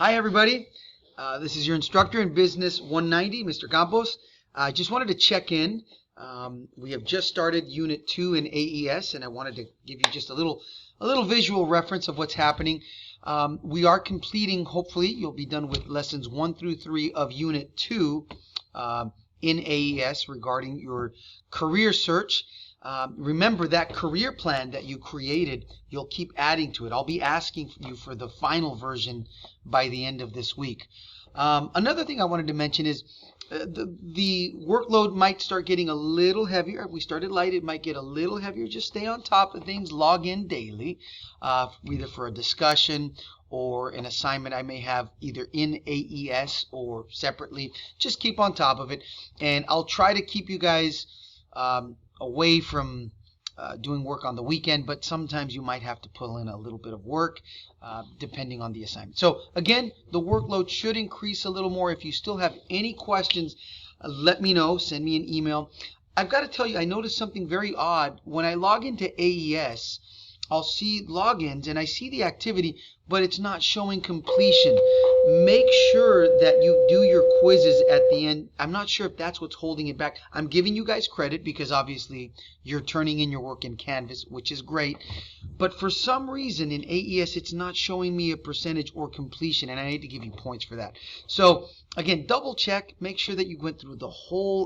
Hi, everybody. This is your instructor in Business 190, Mr. Campos. I just wanted to check in. We have just started Unit 2 in AES, and I wanted to give you just a little visual reference of what's happening. We are completing, hopefully, you'll be done with lessons 1 through 3 of Unit 2 in AES regarding your career search. Remember that career plan that you created, you'll keep adding to it. I'll be asking you for the final version by the end of this week. Another thing I wanted to mention is the workload might start getting a little heavier. If we started light, it might get a little heavier. Just stay on top of things. Log in daily, either for a discussion or an assignment I may have either in AES or separately. Just keep on top of it. And I'll try to keep you guys away from doing work on the weekend, but sometimes you might have to pull in a little bit of work depending on the assignment. So again, the workload should increase a little more. If you still have any questions, let me know. Send me an email. I've got to tell you, I noticed something very odd. When I log into AES, I'll see logins and I see the activity, but it's not showing completion. Make sure that you do your quizzes at the end. I'm not sure if that's what's holding it back. I'm giving you guys credit because obviously you're turning in your work in Canvas, which is great. But for some reason in AES, it's not showing me a percentage or completion, and I need to give you points for that. So again, double check. Make sure that you went through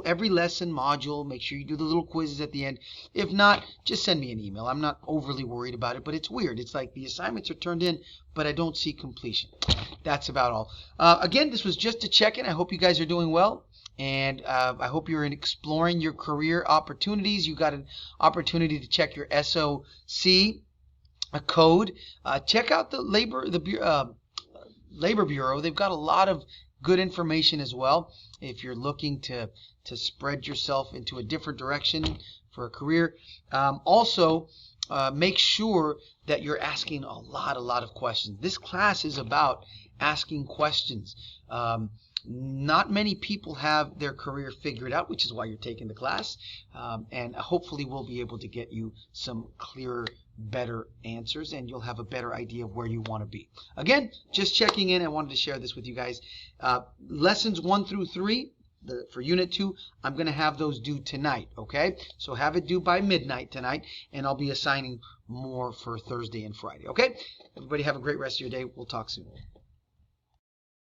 every lesson module. Make sure you do the little quizzes at the end. If not, just send me an email. I'm not overly worried about it, but it's weird. It's like the assignments are turned in, but I don't see completion. That's about all. Again, this was just a check-in. I hope you guys are doing well, and I hope you're exploring your career opportunities. You got an opportunity to check your SOC code. Check out the Labor Bureau. They've got a lot of good information as well. If you're looking to spread yourself into a different direction for a career, also. Make sure that you're asking a lot of questions. This class is about asking questions. Not many people have their career figured out, which is why you're taking the class. And hopefully we'll be able to get you some clearer, better answers, and you'll have a better idea of where you want to be. Again, just checking in. I wanted to share this with you guys. Lessons 1 through 3. For Unit 2, I'm going to have those due tonight, okay? So have it due by midnight tonight, and I'll be assigning more for Thursday and Friday, okay? Everybody have a great rest of your day. We'll talk soon.